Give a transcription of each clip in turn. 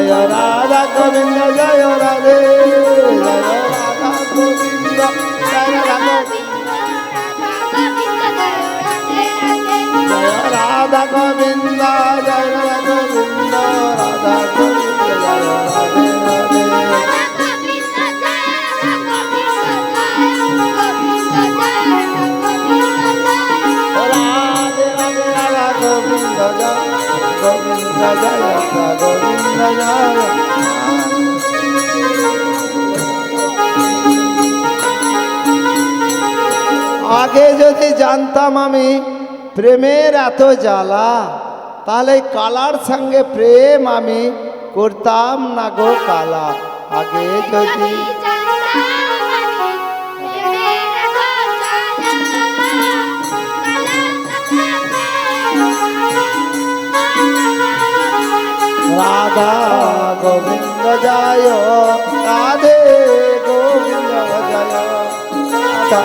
জয় রাধা গোবিন্দ জয় রাধে জয় রাধা গোবিন্দ জয় রাধা রাধা গোবিন্দ জয় রাধা গোবিন্দ রাধা গোবিন্দ জয় রাধে রাধে গোবিন্দ জয় গোবিন্দ জয় গোবিন্দ জয় আগে যদি জানতাম আমি প্রেমের এত জ্বালা তাহলে কালার সঙ্গে প্রেম আমি করতাম না গো কালা আগে যদি রাধা গোবিন্দ জয় রাধে গোবিন্দ জয় রাধা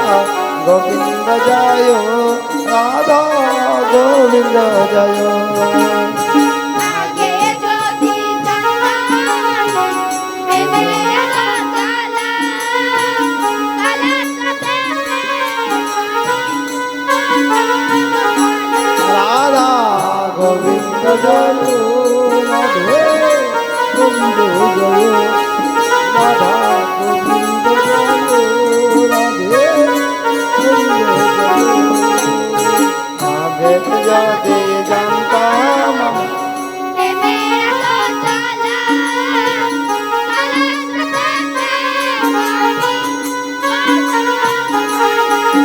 গোবিন্দ জয় রাধা গোবিন্দ জয় রাধা গোবিন্দ জয় রাধে গোবিন্দ জয় রাধা গোবিন্দ জয় রাধে আগে যদি জানতাম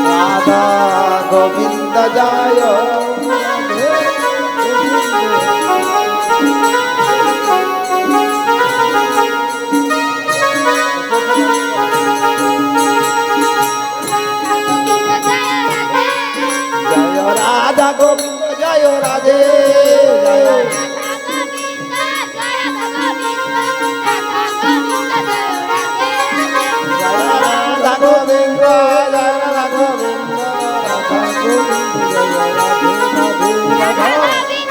রাধা গোবিন্দ জয় রাধা গোবিন্দ জয় রাধে জয় রাধা গোবিন্দ জয় রাধা গোবিন্দ রাধা গোবিন্দ জয় রাধে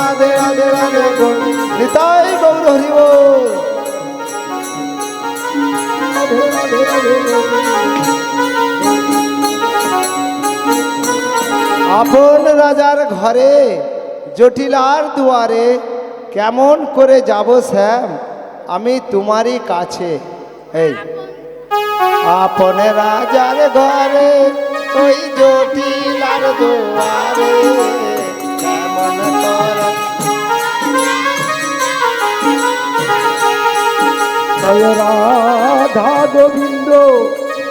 রাধে রাধে রাধে রাধে গোবিন্দ নিতাই গৌর হরি বল আপন রাজার ঘরে জটিলার দুয়ারে কেমন করে যাব শ্যাম আমি তোমারই কাছে এই আপন রাজার ঘরে ওই জটিলার দুয়ারে কেমন করে জয় রাধা গোবিন্দ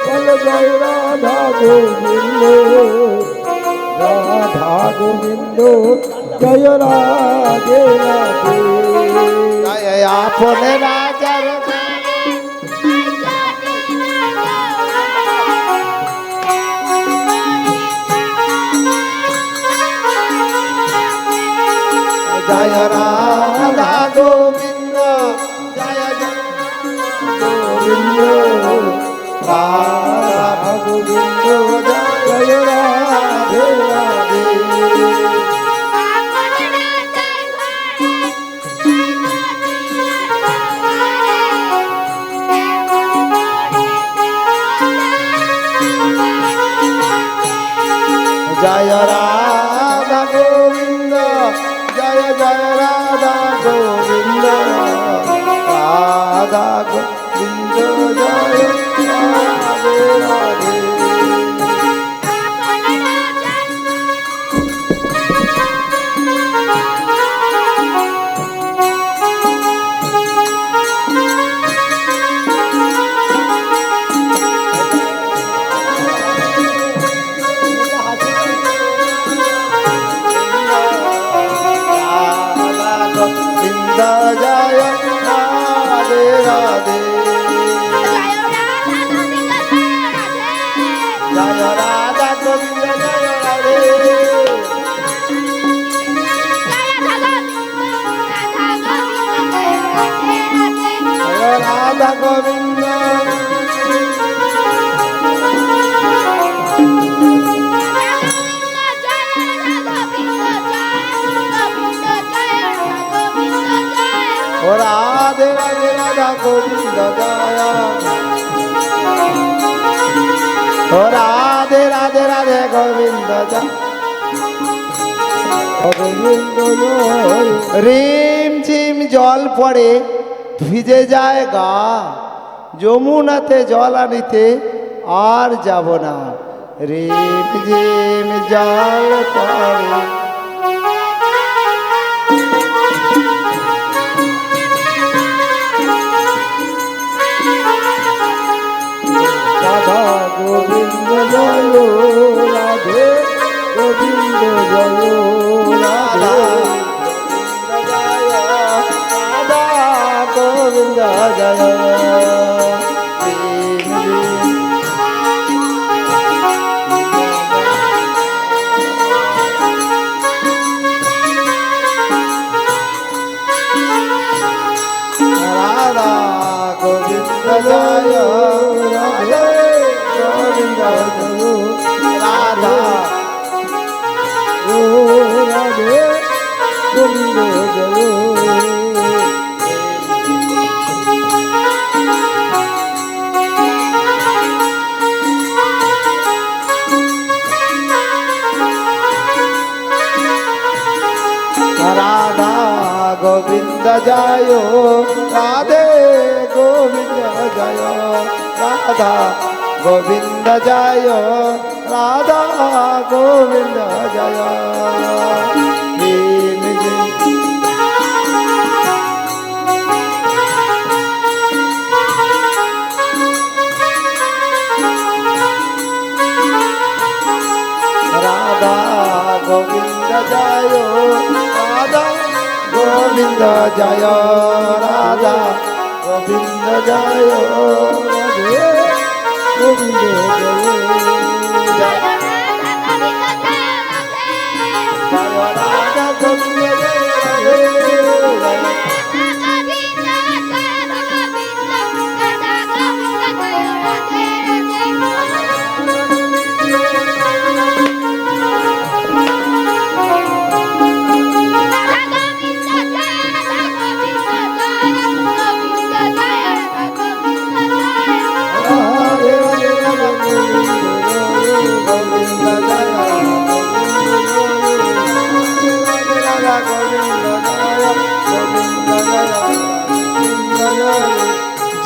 বল জয় রাধা গোবিন্দ রাধা গোবিন্দ জয় রাধে রাধে জয় আপন রাজার জয় রাধা গোবিন্দ জয় গোবিন্দ রাধা গোবিন্দ জয় রাধে রাধে জয় রাধা গোবিন্দ জয় জয় রাধা গোবিন্দ রাধা গোবিন্দ জয় রাধে রাধে রাধা গোবিন্দ ও রাধে রাধে রাধে গোবিন্দ জয় গোবিন্দ জয় রিম ঝিম জল পড়ে ভিজে যায় গা, যমুনাতে জল আনিতে আর যাব না। রিম ঝিম জল পড়ে রাধা গোবিন্দ জয় রাধে গোবিন্দ জয় রাধা রাধা গোবিন্দ জয় রিম ঝিম রাধা গোবিন্দ জয় রাধে গোবিন্দ জয় রাধা ও রাধে গোবিন্দ জয় রাধা গোবিন্দ জয় রাধে গোবিন্দ জয় রাধা গোবিন্দ জয় রাধা গোবিন্দ জয় রিম ঝিম রাধা গোবিন্দ জয় রাধা গোবিন্দ জয় রাধা গোবিন্দ জয় রাধে গোবিন্দ জয় জয় রাধা গোবিন্দ জয় রাধে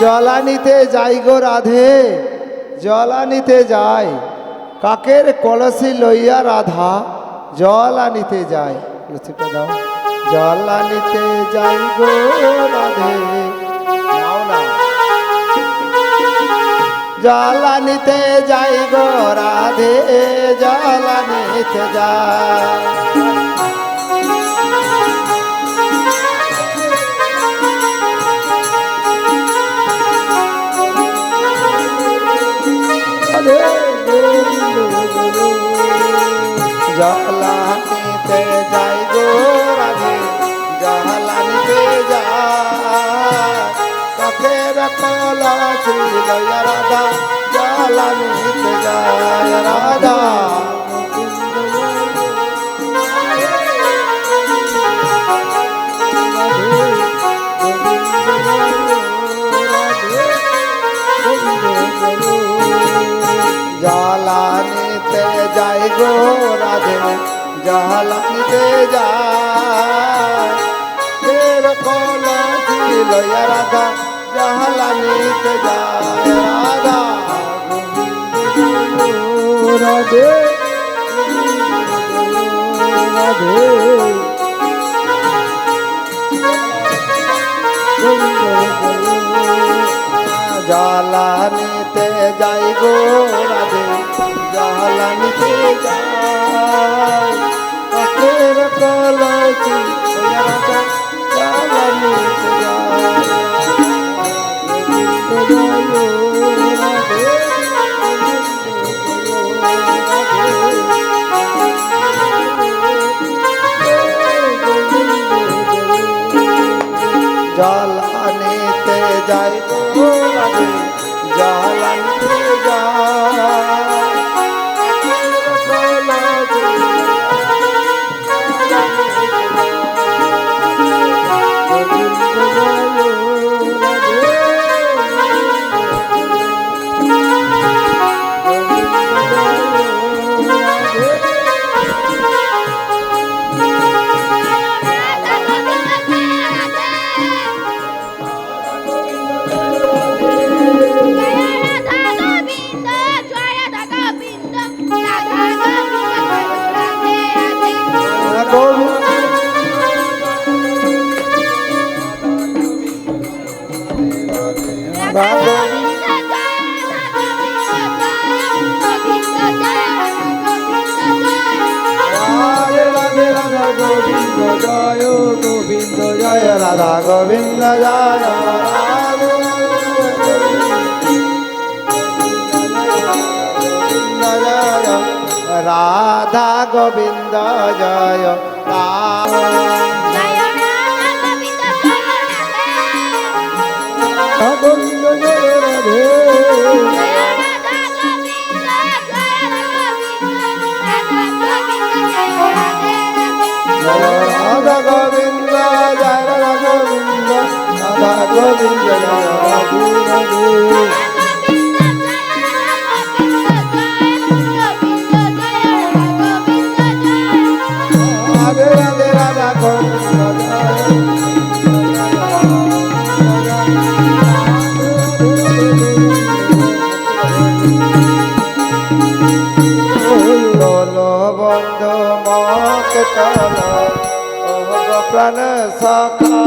জলানিতে যাই গো রাধে জলানিতে যাই, কাকের কলসি লইয়া রাধা জল আনিতে যায়। লুচিটা দাও। জল আনিতে যাই গো রাধে, নাও না। জল আনিতে যাই গো রাধে জল আনিতে যাই, রাধে গোবিন্দ জয় জলানিতে যাই গো রাধে জলানিতে যাই, কাকের কলসি লইয়া রাধা জলানিতে যায়। রাধা জলানিতে যাই গো রাধে জলানিতে যায়, কাকের কলসি লইয়া রাধা জলানিতে যায়। রাধা রাধে রাধে জলানিতে যাই গো রাধে জলানিতে যাই, কাকের কলসি লইয়া রাধা জলানিতে যায়। জলানিতে যাই গো রাধে জলানিতে যাই, কাকের কলসি গোবিন্দ জয় গোবিন্দ জয় জয় রাধা গোবিন্দ জয় রাধে রাধা গোবিন্দ জয় গোবিন্দ জয় রাধে রাধা গোবিন্দ জয় রাধা গোবিন্দ রাধা গোবিন্দ জয় রাধে রাধে রাধা গোবিন্দ চলো বন্ধু মক চলো প্রাণ সখা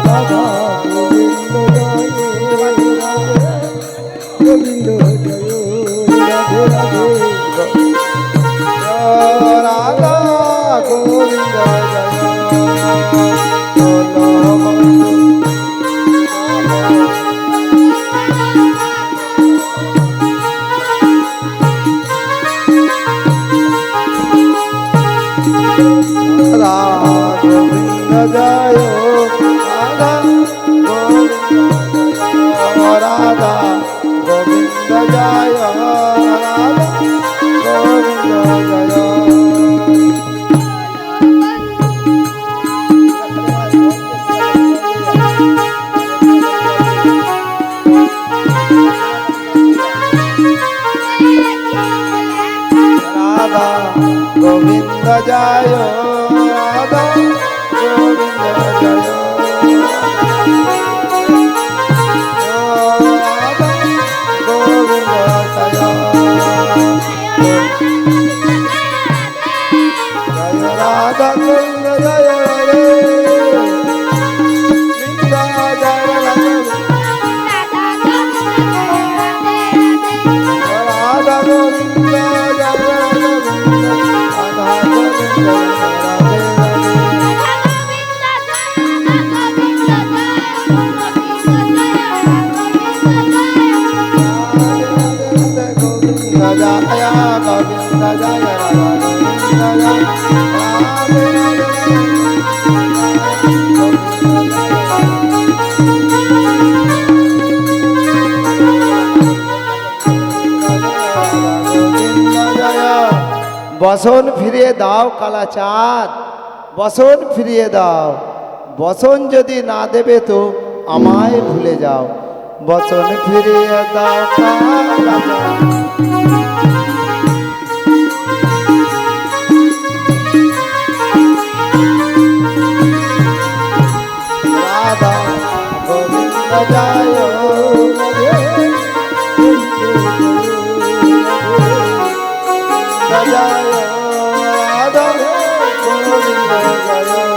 রাধা গোবিন্দ জয় রাধে রাধে রাধা গোবিন্দ জয় চলো বন্ধু রাধা গোবিন্দ জয় রাধা গোবিন্দ জয় রাধা গোবিন্দ জয় রাধা গোবিন্দ জয় রাধা গোবিন্দ জয় রাধা গোবিন্দ জয় রাধা গোবিন্দ জয় জয় রাধা গোবিন্দ জয় রে বৃন্দ জয় রাধা গোবিন্দ জয় গোবিন্দ রাধা গোবিন্দ রাধে রাধে গোবিন্দ জয় গোবিন্দ জয় রাধা গোবিন্দ জয় রাধে বসন ফিরিয়ে দাও কালাচাঁদ বসন ফিরিয়ে দাও বসন যদি না দেবে তো আমায় ভুলে যাও বসন ফিরিয়ে দাও কালাচাঁদ রাধা গোবিন্দ জয় জয় রাধা গোবিন্দ জয়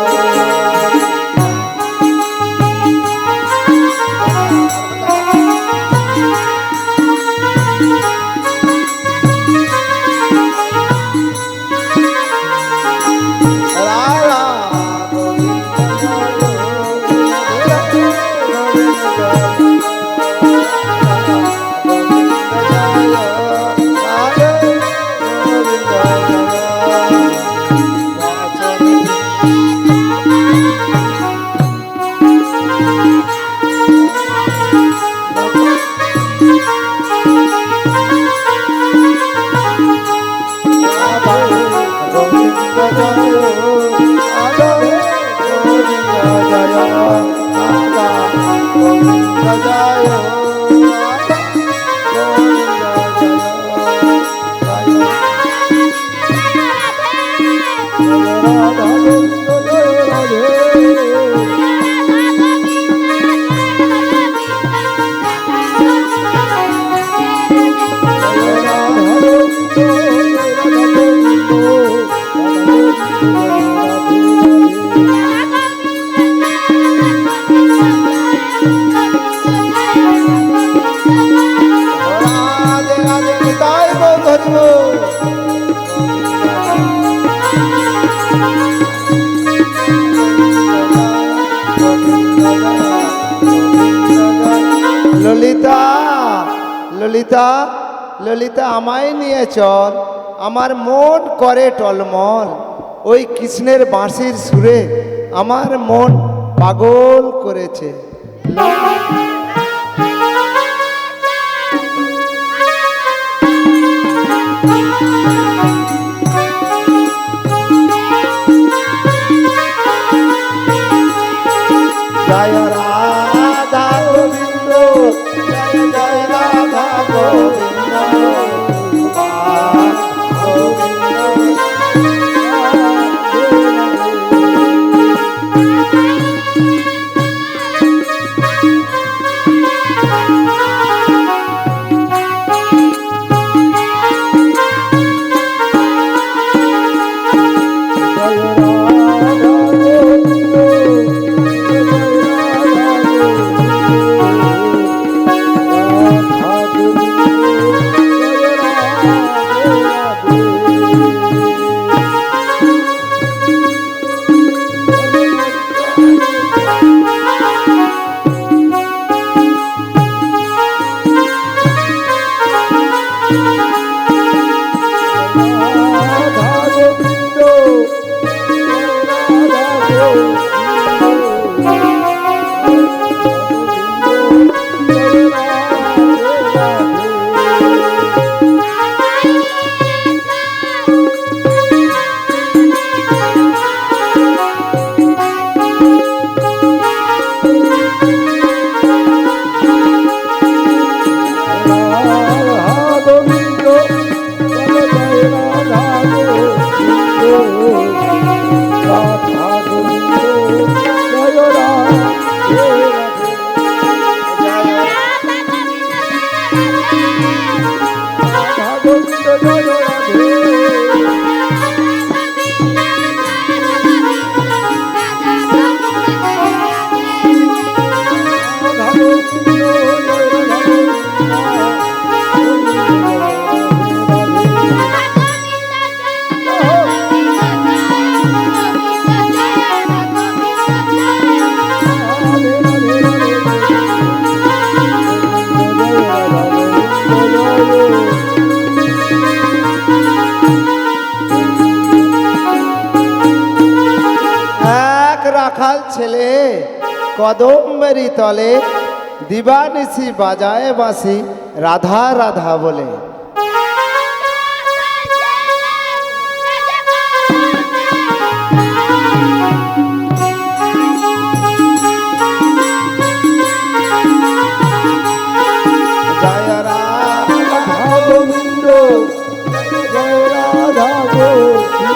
ললিতা ললিতা ললিতা আমায় নিয়ে চল, আমার মন করে টলমল, ওই কৃষ্ণের বাঁশির সুরে আমার মন পাগল করেছে। জয় রাধা গোবিন্দ, জয় জয় রাধা গোবিন্দ, রাখাল ছেলে কদম্বেরি তলে দিবানিশি বাজায় বাঁশি রাধা রাধা বলে। জয় রাধা গোবিন্দ, জয় রাধা গোবিন্দ,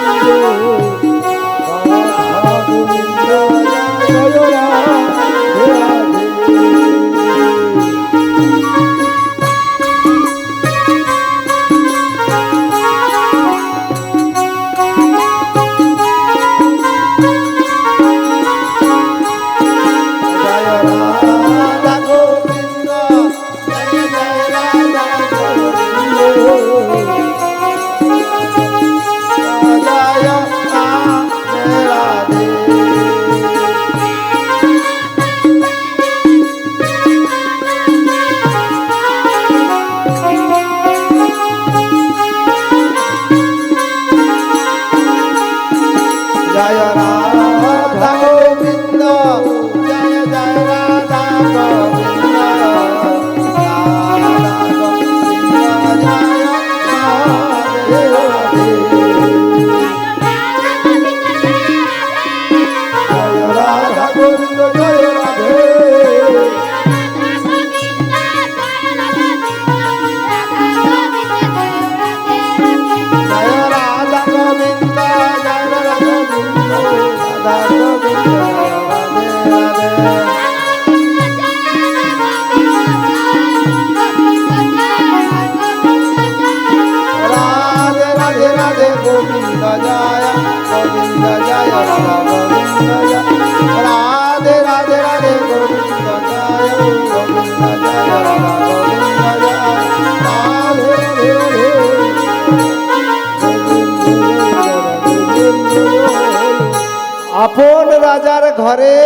আপন রাজার ঘরে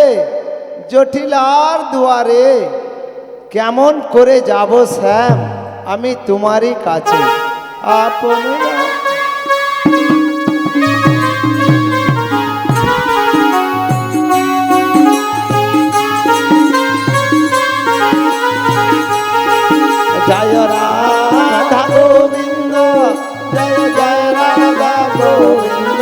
জটিলার দুয়ারে কেমন করে যাব শ্যাম আমি তোমারই কাছে আপনারা জয় রাধা গোবিন্দ জয় জয় রাধা গোবিন্দ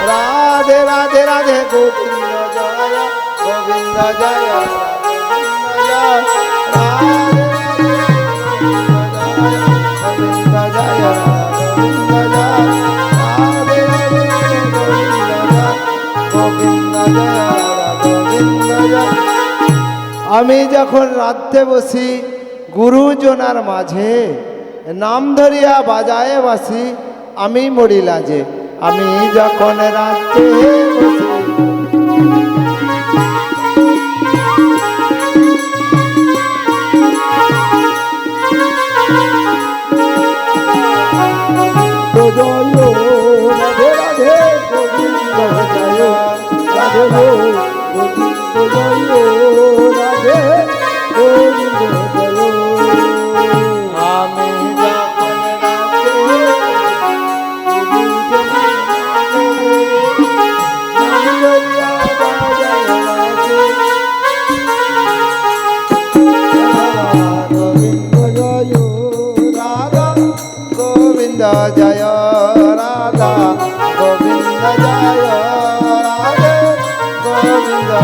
রাধা গোবিন্দ জয় আমি যখন রাধতে বসি গুরুজনার মাঝে নাম ধরিয়া বাজায় বাসি আমি মরি লাজে আমি যখন রাধতে বসি জয় রাধা গোবিন্দ জয় রাধে গোবিন্দ জয়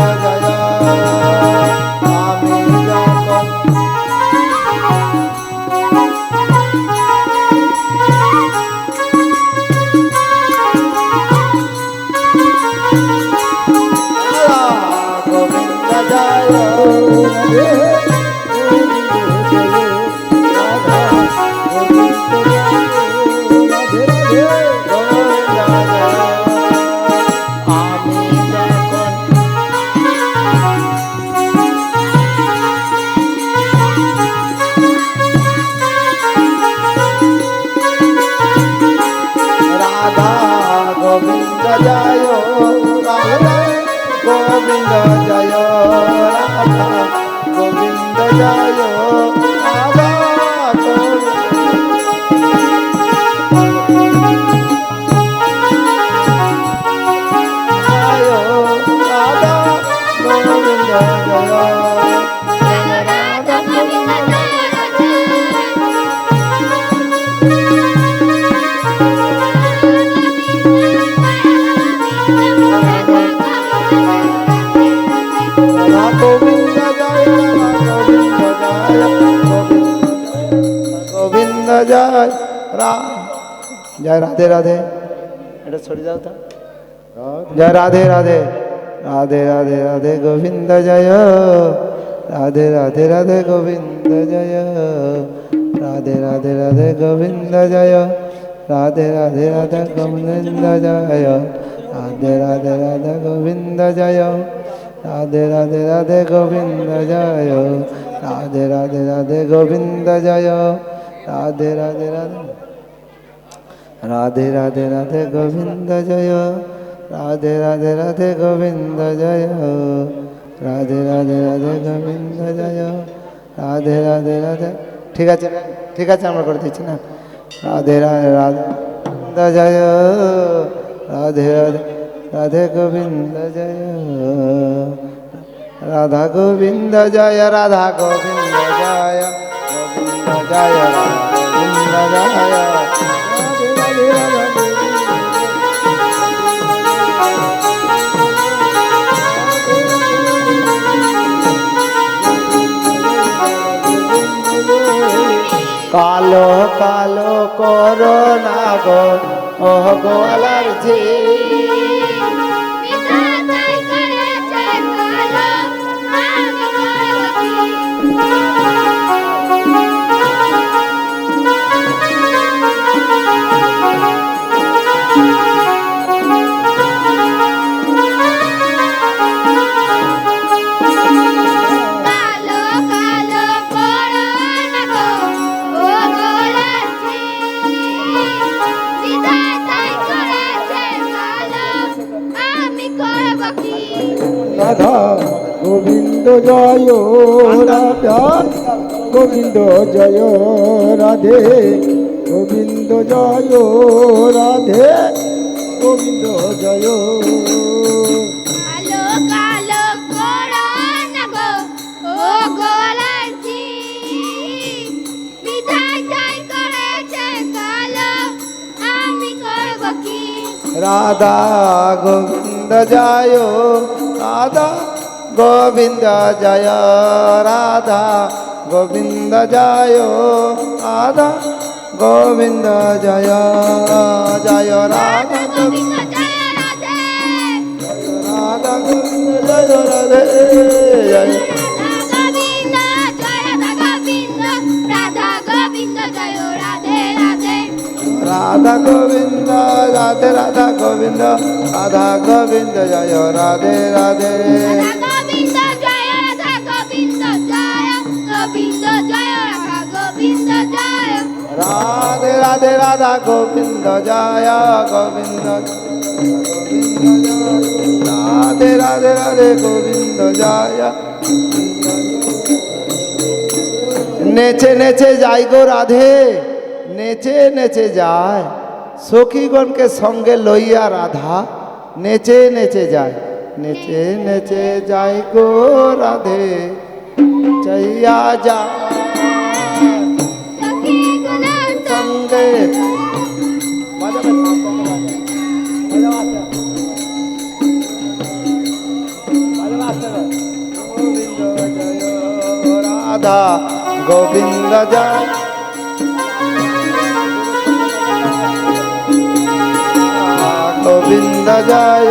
আমি যখন গোবিন্দ জয় গোবিন্দ জয় রাধা গোবিন্দ জয় রাধা গোবিন্দ জয় রাধা গোবিন্দ জয় জয় রাধে রাধে এটা ছড়ে যাও তো জয় রাধে রাধে রাধে রাধে রাধে গোবিন্দ জয় রাধে রাধে রাধে গোবিন্দ জয় রাধে রাধে রাধে গোবিন্দ জয় রাধে রাধে রাধে গোবিন্দ জয় রাধে রাধে রাধে গোবিন্দ জয় রাধে রাধে রাধে গোবিন্দ জয় রাধে রাধে রাধে গোবিন্দ জয় রাধে রাধে রাধে রাধে রাধে রাধে গোবিন্দ জয় রাধে রাধে রাধে গোবিন্দ জয় রাধে রাধে রাধে গোবিন্দ জয় রাধে রাধে রাধে ঠিক আছে ঠিক আছে আমরা করে দিচ্ছি না রাধে রাধে রাধে গোবিন্দ জয় রাধে রাধে রাধে গোবিন্দ জয় রাধা গোবিন্দ জয় রাধা গোবিন্দ জয় গোবিন্দ জয় রাধা গোবিন্দ জয় কালো কালো করোনা গো ও গোয়ালার ঝি বিধাতাই করেছে কালো আমি কালো কালো করোনা গো ও গোলাজি বিধাতাই করেছে কালো আমি করব কি রাধা গোবিন্দ জয় রাধা গোবিন্দ জয় রাধে গোবিন্দ জয় রাধে গোবিন্দ জয় কালো কালো করোনা গো ও গোলাজি বিধাতাই করেছে কালো আমি করব কি রাধা গোবিন্দ জয় রাধা গোবিন্দ জয় রাধা গোবিন্দ জয় রাধা গোবিন্দ জয় জয় রাধা গোবিন্দ জয় রাধে রাধা গোবিন্দ জয় রাধে জয় রাধা গোবিন্দ জয় রাধা গোবিন্দ রাধা গোবিন্দ জয় রাধে রাধে রাধা গোবিন্দ জয় রাধা গোবিন্দ গোবিন্দ জয় রাধা গোবিন্দ জয় রাধে রাধে রাধা গোবিন্দ জয় গোবিন্দ গোবিন্দ জয় রাধে রাধে রাধে গোবিন্দ জয় নেচে নেচে যাই গো রাধে নেচে নেচে যায় সখীগণকে সঙ্গে লইয়া রাধা নেচে নেচে যায় নেচে নেচে যাই গো রাধে চাইয়া যা সঙ্গে রাধা গোবিন্দ জয় গোবিন্দ জয়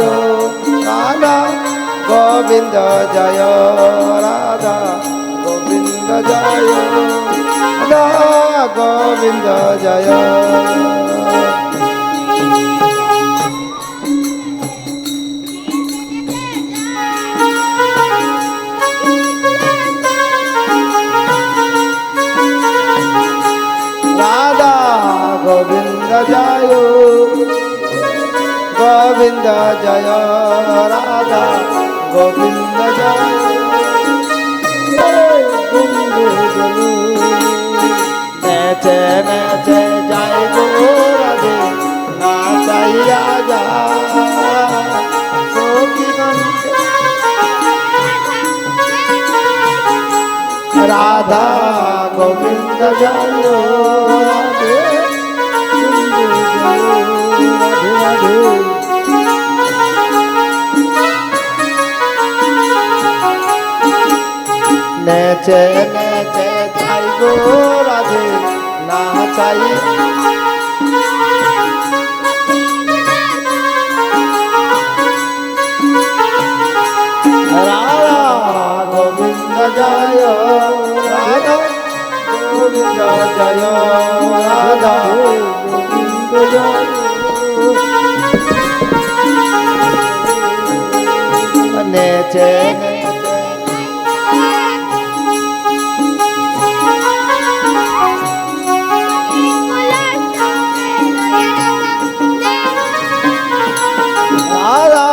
রাধা গোবিন্দ জয় রাধা গোবিন্দ জয় রাধা গোবিন্দ জয় রাধা গোবিন্দ জয় গোবিন্দ জয় রাধা গোবিন্দ জয় গোবিন্দ জয় নেচে নেচে যাই গো রাধে না চাইয়া যা রাধা গোবিন্দ জয় রাধে নেচে নেচে যাই গো রাধে না চাই চেনে রাধা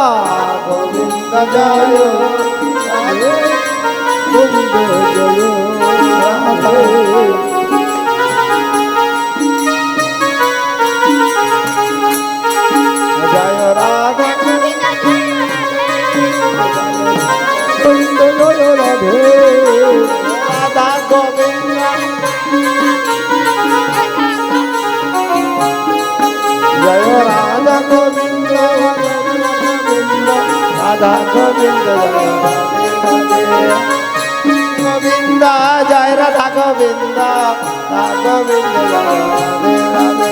গোবিন্দ জয় রাধে গোবিন্দ জয় রাধে জয় রাধা গোবিন্দ জয় রাধে রাধা গোবিন্দ জয় রাধা গোবিন্দ রাধা গোবিন্দ জয় গোবিন্দ জয় রাধা গোবিন্দ রাধা গোবিন্দ জয় রাধে রাধে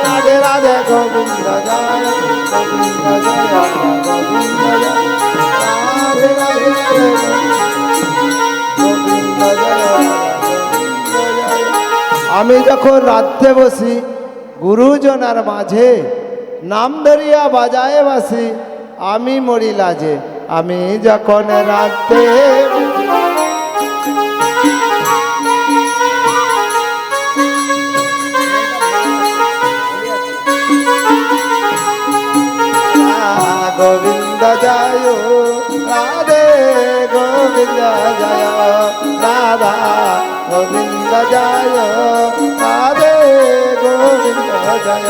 রাধে রাধে গোবিন্দ জয় গোবিন্দ জয় রাধা গোবিন্দ জয় রাধে রাধে রাধে গোবিন্দ জয় গোবিন্দ জয়। আমি যখন রাত্রে বসি গুরুজনার মাঝে নাম ধরিয়া বাজায় বাসি আমি মরি লাজে আমি যখন রাত্রে গোবিন্দ জয় রাধে গোবিন্দ জয় রাধা গোবিন্দ জয় রাধে গোবিন্দ জয়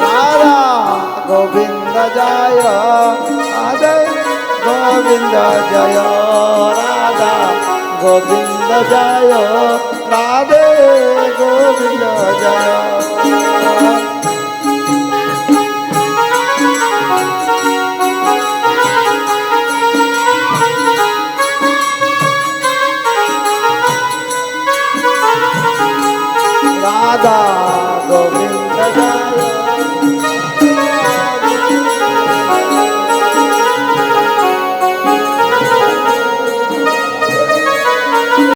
রাধা গোবিন্দ জয় রাধে গোবিন্দ জয় রাধা গোবিন্দ জয় রাধে গোবিন্দ জয়